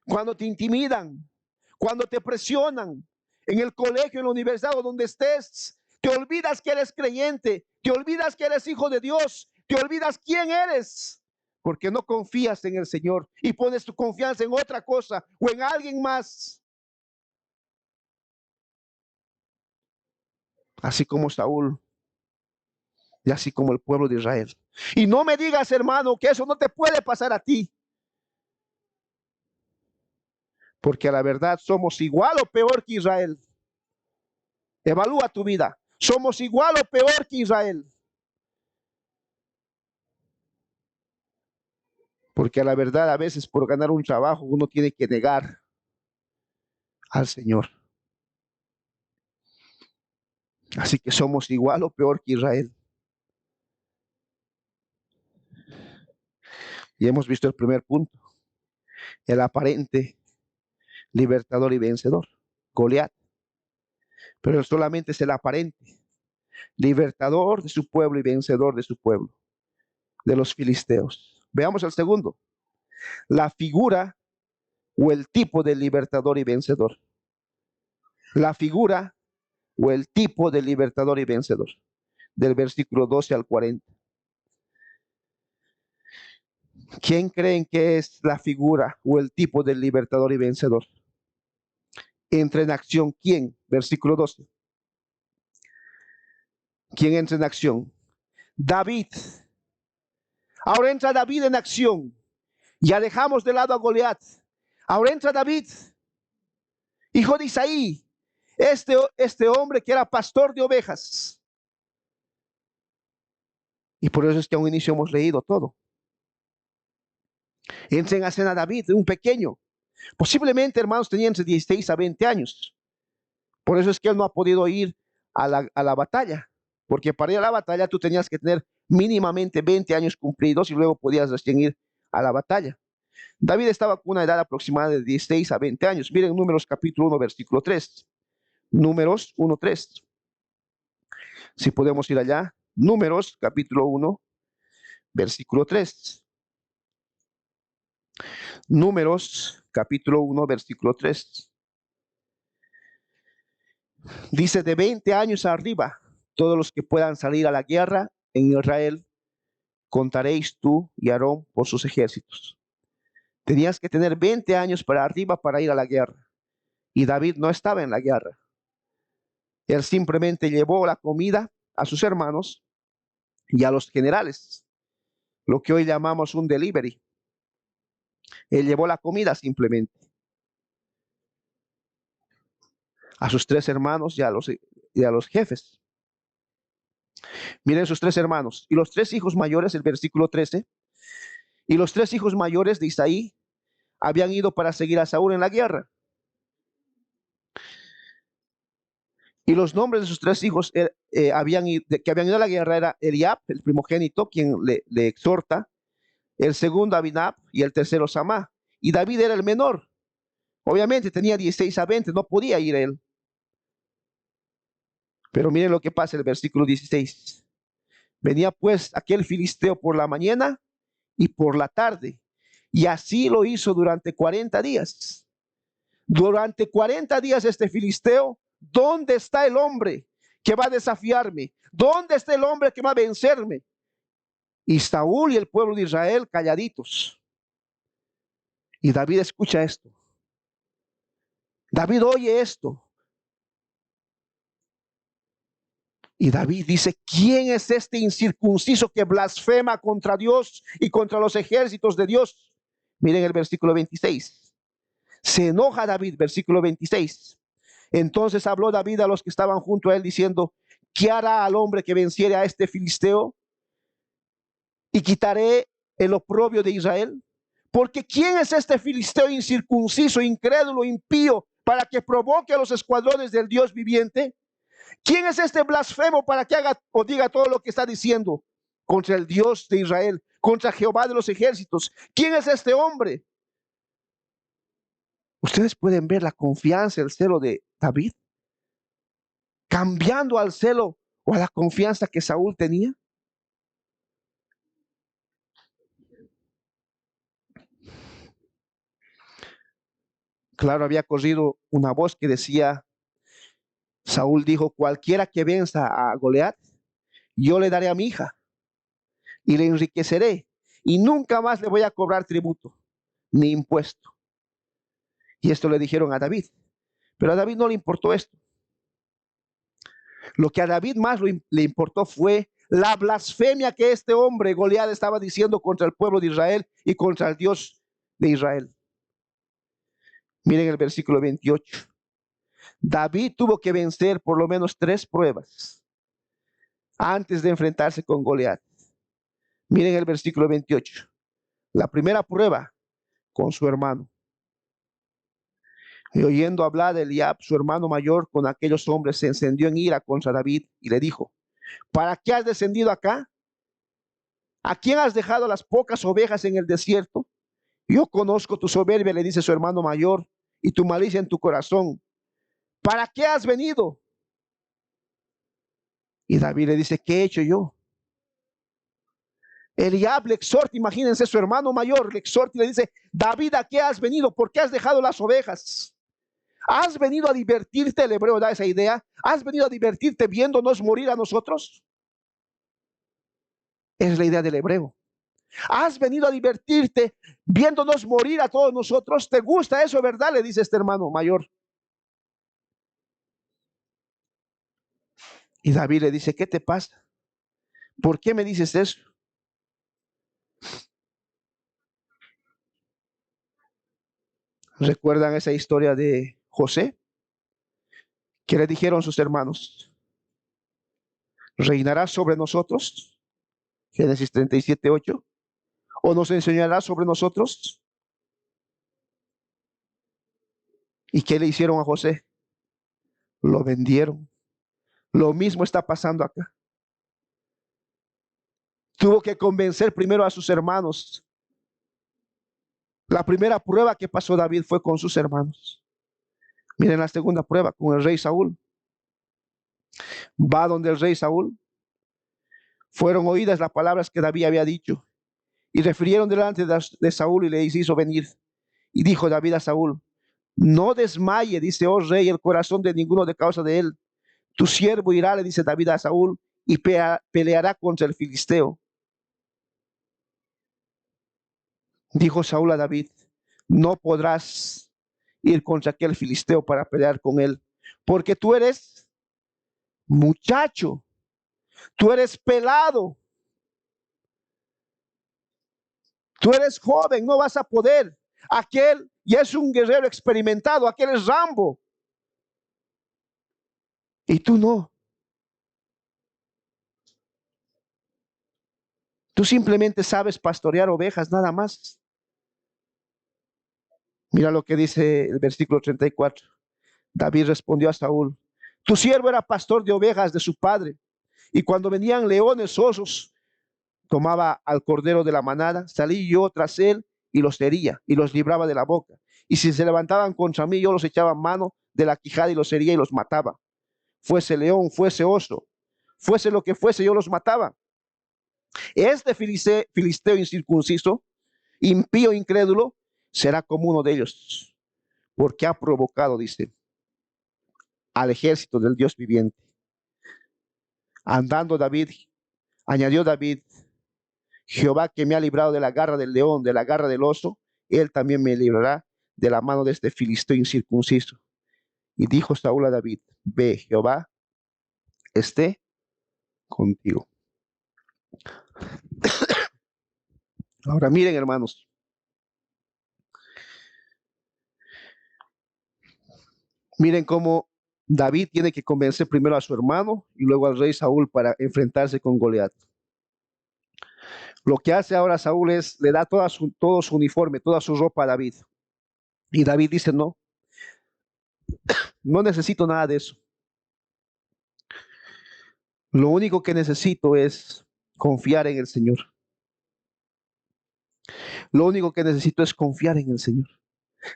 Cuando te intimidan. Cuando te presionan. En el colegio, en la universidad o donde estés. Te olvidas que eres creyente. Te olvidas que eres hijo de Dios. Te olvidas quién eres. Porque no confías en el Señor. Y pones tu confianza en otra cosa o en alguien más. Así como Saúl. Y así como el pueblo de Israel. Y no me digas, hermano, que eso no te puede pasar a ti. Porque a la verdad somos igual o peor que Israel. Evalúa tu vida. Somos igual o peor que Israel. Porque a la verdad a veces por ganar un trabajo uno tiene que negar al Señor. Así que somos igual o peor que Israel. Y hemos visto el primer punto. El aparente libertador y vencedor. Goliat. Pero solamente es el aparente. Libertador de su pueblo y vencedor de su pueblo. De los filisteos. Veamos el segundo. La figura o el tipo de libertador y vencedor. La figura o el tipo de libertador y vencedor. Del versículo 12 al 40. ¿Quién creen que es la figura o el tipo del libertador y vencedor? Entra en acción, ¿quién? Versículo 12. ¿Quién entra en acción? David. Ahora entra David en acción. Ya dejamos de lado a Goliat. Ahora entra David, hijo de Isaí, este hombre que era pastor de ovejas. Y por eso es que a un inicio hemos leído todo. Entra en escena David, un pequeño. Posiblemente, hermanos, tenía entre 16 a 20 años. Por eso es que él no ha podido ir a la batalla. Porque para ir a la batalla tú tenías que tener mínimamente 20 años cumplidos y luego podías recién ir a la batalla. David estaba con una edad aproximada de 16 a 20 años. Miren Números capítulo 1, versículo 3. Números 1:3. Si podemos ir allá. Números capítulo 1, versículo 3. Números capítulo 1, versículo 3. Dice: de 20 años arriba, todos los que puedan salir a la guerra en Israel, contaréis tú y Aarón por sus ejércitos. Tenías que tener 20 años para arriba para ir a la guerra. Y David no estaba en la guerra. Él simplemente llevó la comida a sus hermanos y a los generales, lo que hoy llamamos un delivery. Él llevó la comida simplemente a sus 3 hermanos y a los jefes. Miren sus 3 hermanos y los 3 hijos mayores, el versículo 13. Y los 3 hijos mayores de Isaí habían ido para seguir a Saúl en la guerra. Y los nombres de sus 3 hijos que habían ido a la guerra era Eliab, el primogénito, quien le exhorta, el segundo Abinab y el tercero Samá. Y David era el menor. Obviamente tenía 16 a 20, no podía ir él. Pero miren lo que pasa en el versículo 16. Venía pues aquel filisteo por la mañana y por la tarde, y así lo hizo durante 40 días. Durante 40 días este filisteo, ¿dónde está el hombre que va a desafiarme? ¿Dónde está el hombre que va a vencerme? Y Saúl y el pueblo de Israel calladitos. Y David escucha esto. David oye esto. Y David dice: ¿quién es este incircunciso que blasfema contra Dios y contra los ejércitos de Dios? Miren el versículo 26. Se enoja David, versículo 26. Entonces habló David a los que estaban junto a él diciendo: ¿qué hará al hombre que venciere a este filisteo? Y quitaré el oprobio de Israel. Porque ¿quién es este filisteo incircunciso, incrédulo, impío, para que provoque a los escuadrones del Dios viviente? ¿Quién es este blasfemo para que haga o diga todo lo que está diciendo contra el Dios de Israel, contra Jehová de los ejércitos? ¿Quién es este hombre? Ustedes pueden ver la confianza, el celo de David, cambiando al celo o a la confianza que Saúl tenía. Claro, había corrido una voz que decía, Saúl dijo: cualquiera que venza a Goliat, yo le daré a mi hija y le enriqueceré y nunca más le voy a cobrar tributo ni impuesto. Y esto le dijeron a David, pero a David no le importó esto. Lo que a David más le importó fue la blasfemia que este hombre Goliat estaba diciendo contra el pueblo de Israel y contra el Dios de Israel. Miren el versículo 28. David tuvo que vencer por lo menos 3 pruebas antes de enfrentarse con Goliat. Miren el versículo 28. La primera prueba con su hermano. Y oyendo hablar de Eliab, su hermano mayor, con aquellos hombres, se encendió en ira contra David y le dijo: ¿para qué has descendido acá? ¿A quién has dejado las pocas ovejas en el desierto? Yo conozco tu soberbia, le dice su hermano mayor, y tu malicia en tu corazón. ¿Para qué has venido? Y David le dice: ¿qué he hecho yo? Eliab le exhorta, imagínense, su hermano mayor le exhorta y le dice: David, ¿a qué has venido? ¿Por qué has dejado las ovejas? ¿Has venido a divertirte? El hebreo da esa idea. ¿Has venido a divertirte viéndonos morir a nosotros? Es la idea del hebreo. ¿Has venido a divertirte viéndonos morir a todos nosotros? ¿Te gusta eso, verdad? Le dice este hermano mayor. Y David le dice: ¿qué te pasa? ¿Por qué me dices eso? ¿Recuerdan esa historia de José? ¿Qué le dijeron sus hermanos? ¿Reinará sobre nosotros? Génesis 37:8. ¿O nos enseñará sobre nosotros? ¿Y qué le hicieron a José? Lo vendieron. Lo mismo está pasando acá. Tuvo que convencer primero a sus hermanos. La primera prueba que pasó David fue con sus hermanos. Miren la segunda prueba con el rey Saúl. Va donde el rey Saúl. Fueron oídas las palabras que David había dicho y refirieron delante de Saúl y le hizo venir. Y dijo David a Saúl: no desmaye, dice, oh rey, el corazón de ninguno de causa de él. Tu siervo irá, le dice David a Saúl, y peleará contra el filisteo. Dijo Saúl a David: no podrás ir contra aquel filisteo para pelear con él, porque tú eres muchacho, tú eres pelado, tú eres joven, no vas a poder. Aquel ya es un guerrero experimentado, aquel es Rambo, y tú no. Tú simplemente sabes pastorear ovejas, nada más. Mira lo que dice el versículo 34. David respondió a Saúl: tu siervo era pastor de ovejas de su padre, y cuando venían leones, osos, tomaba al cordero de la manada, salí yo tras él y los hería y los libraba de la boca. Y si se levantaban contra mí, yo los echaba mano de la quijada y los hería y los mataba. Fuese león, fuese oso, fuese lo que fuese, yo los mataba. Este filisteo incircunciso, impío, incrédulo, será como uno de ellos, porque ha provocado, dice, al ejército del Dios viviente. Andando David, añadió David: Jehová, que me ha librado de la garra del león, de la garra del oso, él también me librará de la mano de este filisteo incircunciso. Y dijo Saúl a David: ve, Jehová esté contigo. Ahora miren, hermanos, miren cómo David tiene que convencer primero a su hermano y luego al rey Saúl para enfrentarse con Goliat. Lo que hace ahora Saúl es, le da todo su uniforme, toda su ropa a David. Y David dice: no, no necesito nada de eso. Lo único que necesito es confiar en el Señor. Lo único que necesito es confiar en el Señor.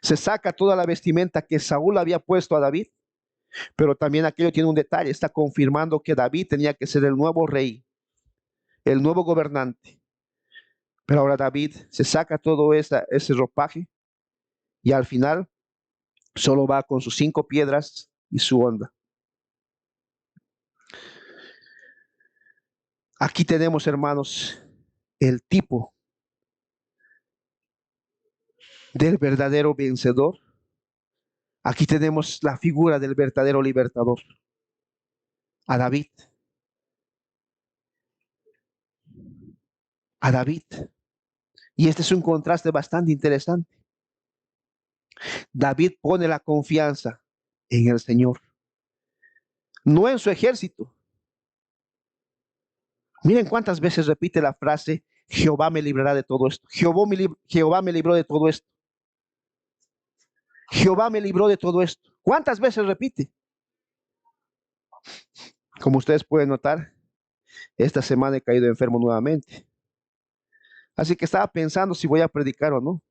Se saca toda la vestimenta que Saúl había puesto a David, pero también aquello tiene un detalle: está confirmando que David tenía que ser el nuevo rey, el nuevo gobernante. Pero ahora David se saca todo ese ropaje y al final solo va con sus 5 piedras y su onda. Aquí tenemos, hermanos, el tipo del verdadero vencedor. Aquí tenemos la figura del verdadero libertador, a David. A David. Y este es un contraste bastante interesante. David pone la confianza en el Señor, no en su ejército. Miren cuántas veces repite la frase: Jehová me librará de todo esto. Jehová me libró de todo esto. Jehová me libró de todo esto. ¿Cuántas veces repite? Como ustedes pueden notar, esta semana he caído enfermo nuevamente. Así que estaba pensando si voy a predicar o no.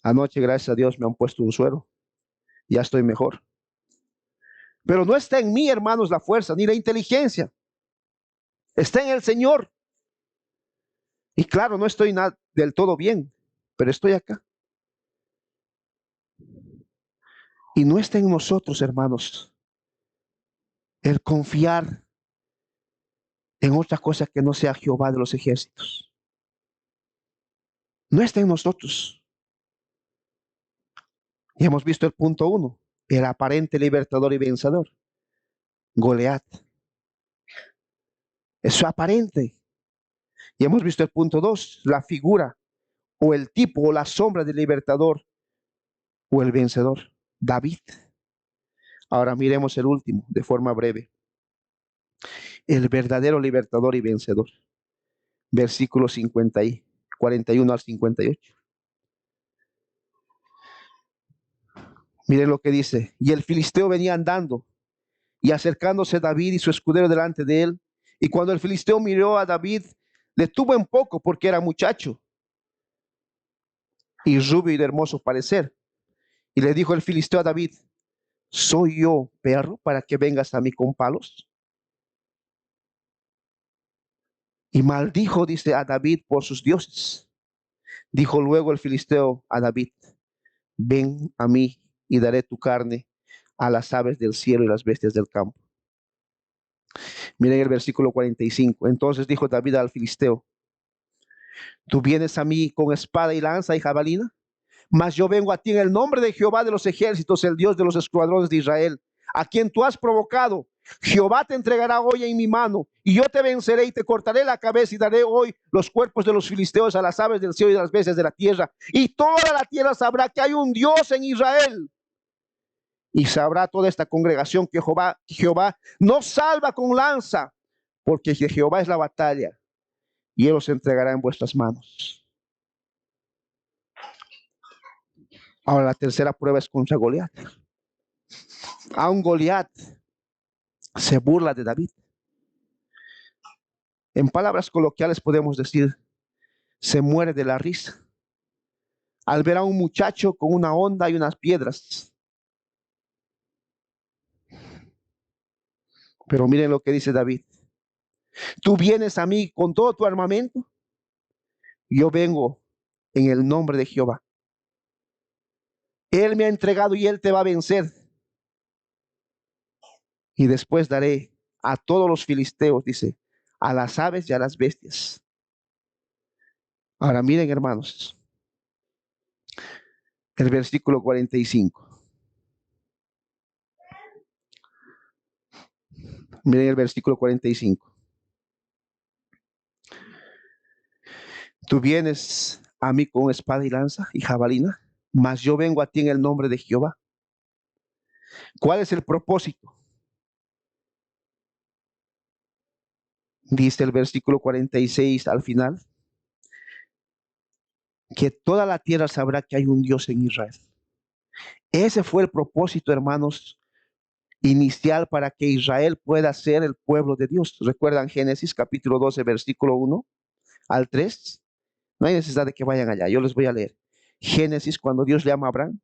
Anoche, gracias a Dios, me han puesto un suero. Ya estoy mejor. Pero no está en mí, hermanos, la fuerza ni la inteligencia. Está en el Señor. Y claro, no estoy del todo bien, pero estoy acá. Y no está en nosotros, hermanos, el confiar en otra cosa que no sea Jehová de los ejércitos. No está en nosotros. Y hemos visto el punto 1, el aparente libertador y vencedor, Goliat. Es aparente. Y hemos visto el punto 2, la figura o el tipo o la sombra del libertador o el vencedor, David. Ahora miremos el último de forma breve. El verdadero libertador y vencedor. Versículos 41 al 58. Miren lo que dice: y el filisteo venía andando y acercándose David y su escudero delante de él. Y cuando el filisteo miró a David, le tuvo en poco porque era muchacho y rubio y de hermoso parecer. Y le dijo el filisteo a David: ¿soy yo perro para que vengas a mí con palos? Y maldijo, dice, a David por sus dioses. Dijo luego el filisteo a David: ven a mí y daré tu carne a las aves del cielo y las bestias del campo. Miren el versículo 45. Entonces dijo David al filisteo: tú vienes a mí con espada y lanza y jabalina, mas yo vengo a ti en el nombre de Jehová de los ejércitos, el Dios de los escuadrones de Israel, a quien tú has provocado. Jehová te entregará hoy en mi mano, y yo te venceré y te cortaré la cabeza, y daré hoy los cuerpos de los filisteos a las aves del cielo y de las bestias de la tierra, y toda la tierra sabrá que hay un Dios en Israel. Y sabrá toda esta congregación que Jehová no salva con lanza, porque Jehová es la batalla, y él los entregará en vuestras manos. Ahora la tercera prueba es contra Goliat. Aún Goliat se burla de David. En palabras coloquiales podemos decir, se muere de la risa al ver a un muchacho con una honda y unas piedras. Pero miren lo que dice David: tú vienes a mí con todo tu armamento, yo vengo en el nombre de Jehová. Él me ha entregado y él te va a vencer. Y después daré a todos los filisteos, dice, a las aves y a las bestias. Ahora miren, hermanos, el versículo 45. Miren el versículo 45. Tú vienes a mí con espada y lanza y jabalina, mas yo vengo a ti en el nombre de Jehová. ¿Cuál es el propósito? Dice el versículo 46 al final, que toda la tierra sabrá que hay un Dios en Israel. Ese fue el propósito, hermanos, inicial para que Israel pueda ser el pueblo de Dios. ¿Recuerdan Génesis capítulo 12, versículo 1 al 3? No hay necesidad de que vayan allá, yo les voy a leer. Génesis, cuando Dios llama a Abraham,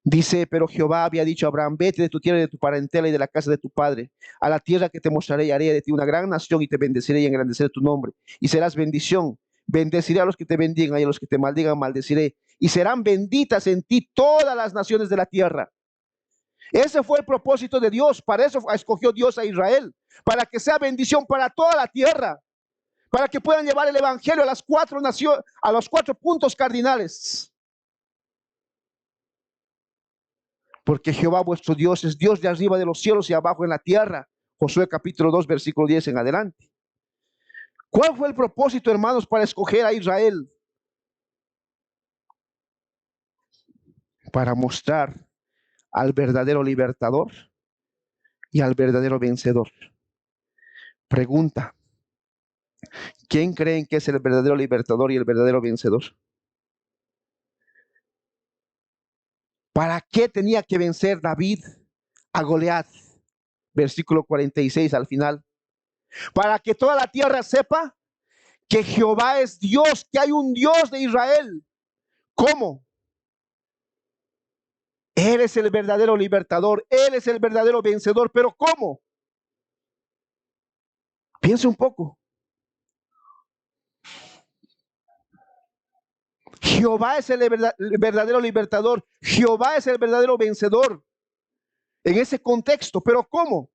dice: pero Jehová había dicho a Abraham: vete de tu tierra y de tu parentela y de la casa de tu padre, a la tierra que te mostraré, y haré de ti una gran nación, y te bendeciré y engrandeceré tu nombre, y serás bendición. Bendeciré a los que te bendigan, y a los que te maldigan maldeciré, y serán benditas en ti todas las naciones de la tierra. Ese fue el propósito de Dios. Para eso escogió Dios a Israel, para que sea bendición para toda la tierra, para que puedan llevar el evangelio a las cuatro naciones, a los 4 puntos cardinales. Porque Jehová vuestro Dios es Dios de arriba de los cielos y abajo en la tierra. Josué capítulo 2, versículo 10 en adelante. ¿Cuál fue el propósito, hermanos, para escoger a Israel? Para mostrar al verdadero libertador y al verdadero vencedor. Pregunta: ¿quién creen que es el verdadero libertador y el verdadero vencedor? ¿Para qué tenía que vencer David a Goliat? Versículo 46 al final. Para que toda la tierra sepa que Jehová es Dios, que hay un Dios de Israel. ¿Cómo? Él es el verdadero libertador, Él es el verdadero vencedor. ¿Pero cómo? Piense un poco. Jehová es el verdadero libertador, Jehová es el verdadero vencedor en ese contexto. ¿Pero cómo?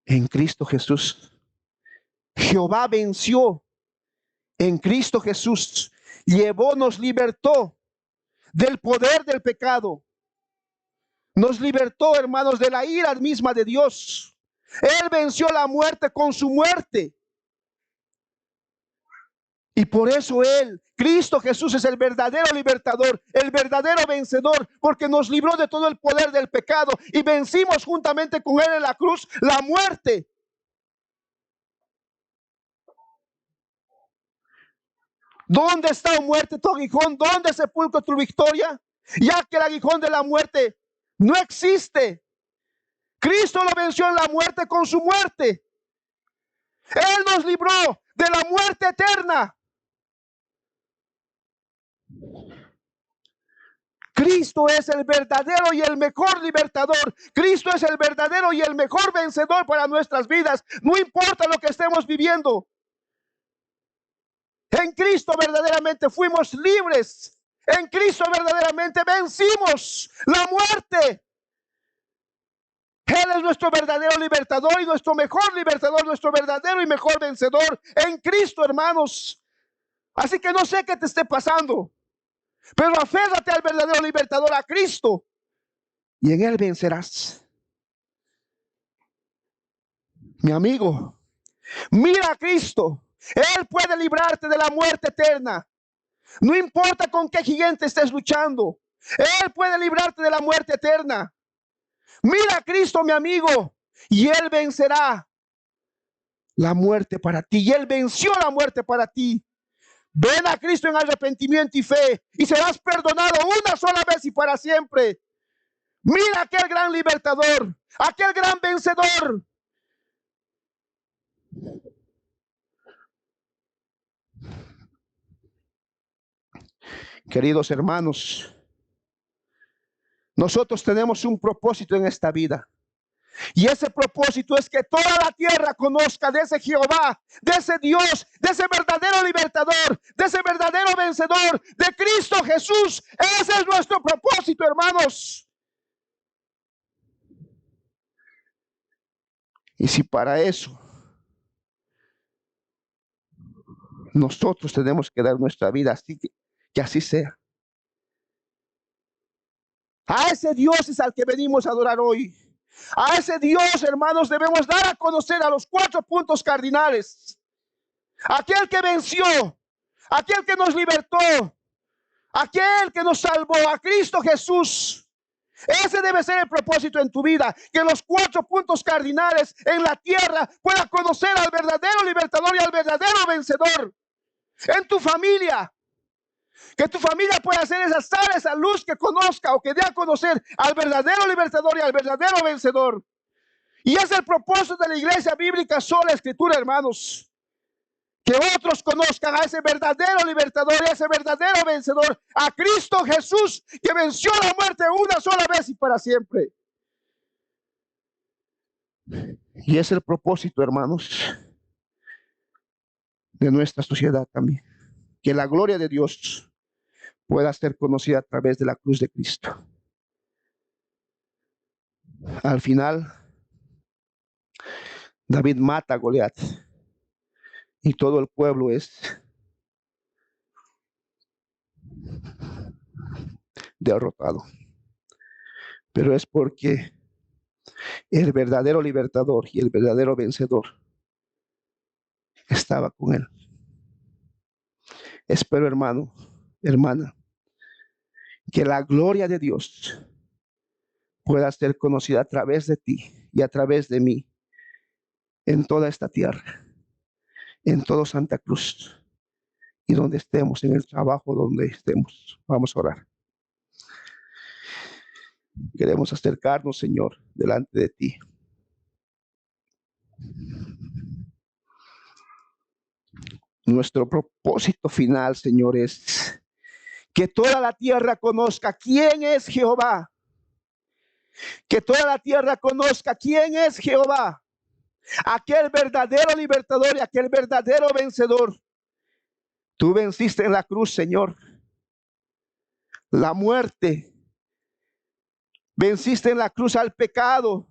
En Cristo Jesús. Jehová venció en Cristo Jesús, nos libertó del poder del pecado, nos libertó, hermanos, de la ira misma de Dios. Él venció la muerte con su muerte. Y por eso Cristo Jesús, es el verdadero libertador, el verdadero vencedor, porque nos libró de todo el poder del pecado y vencimos juntamente con Él en la cruz la muerte. ¿Dónde está, muerte, tu aguijón? ¿Dónde, sepulcro, tu victoria? Ya que el aguijón de la muerte no existe. Cristo lo venció en la muerte con su muerte. Él nos libró de la muerte eterna. Cristo es el verdadero y el mejor libertador. Cristo es el verdadero y el mejor vencedor para nuestras vidas. No importa lo que estemos viviendo. En Cristo verdaderamente fuimos libres. En Cristo verdaderamente vencimos la muerte. Él es nuestro verdadero libertador y nuestro mejor libertador, nuestro verdadero y mejor vencedor en Cristo, hermanos. Así que no sé qué te esté pasando, pero aférrate al verdadero libertador, a Cristo, y en Él vencerás. Mi amigo, mira a Cristo. Él puede librarte de la muerte eterna. No importa con qué gigante estés luchando, Él puede librarte de la muerte eterna. Mira a Cristo, mi amigo, y Él vencerá la muerte para ti. Y Él venció la muerte para ti. Ven a Cristo en arrepentimiento y fe y serás perdonado una sola vez y para siempre. Mira aquel gran libertador, aquel gran vencedor. Queridos hermanos, nosotros tenemos un propósito en esta vida. Y ese propósito es que toda la tierra conozca de ese Jehová, de ese Dios, de ese verdadero libertador, de ese verdadero vencedor, de Cristo Jesús. Ese es nuestro propósito, hermanos. Y si para eso nosotros tenemos que dar nuestra vida, así que así sea. A ese Dios es al que venimos a adorar hoy. A ese Dios, hermanos, debemos dar a conocer a los 4 puntos cardinales. Aquel que venció, aquel que nos libertó, aquel que nos salvó, a Cristo Jesús. Ese debe ser el propósito en tu vida, que los 4 puntos cardinales en la tierra pueda conocer al verdadero libertador y al verdadero vencedor. En tu familia, que tu familia pueda ser esa sal, esa luz que conozca o que dé a conocer al verdadero libertador y al verdadero vencedor. Y es el propósito de la iglesia bíblica Sola Escritura, hermanos. Que otros conozcan a ese verdadero libertador y a ese verdadero vencedor, a Cristo Jesús, que venció la muerte una sola vez y para siempre. Y es el propósito, hermanos, de nuestra sociedad también. Que la gloria de Dios pueda ser conocida a través de la cruz de Cristo. Al final, David mata a Goliat y todo el pueblo es derrotado. Pero es porque el verdadero libertador y el verdadero vencedor estaba con él. Espero, hermano, hermana, que la gloria de Dios pueda ser conocida a través de ti y a través de mí en toda esta tierra, en todo Santa Cruz y donde estemos, en el trabajo donde estemos. Vamos a orar. Queremos acercarnos, Señor, delante de ti. Nuestro propósito final, Señor, es que toda la tierra conozca quién es Jehová. Que toda la tierra conozca quién es Jehová. Aquel verdadero libertador y aquel verdadero vencedor. Tú venciste en la cruz, Señor, la muerte. Venciste en la cruz al pecado.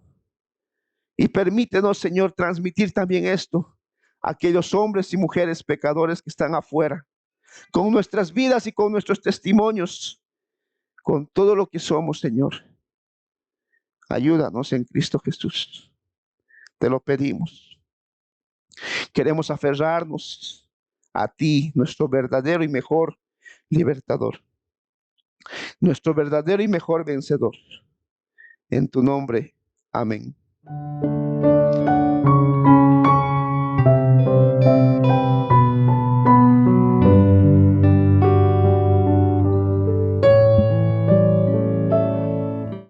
Y permítenos, Señor, transmitir también esto a aquellos hombres y mujeres pecadores que están afuera, con nuestras vidas y con nuestros testimonios, con todo lo que somos, Señor. Ayúdanos en Cristo Jesús. Te lo pedimos. Queremos aferrarnos a ti, nuestro verdadero y mejor libertador, nuestro verdadero y mejor vencedor. En tu nombre, amén.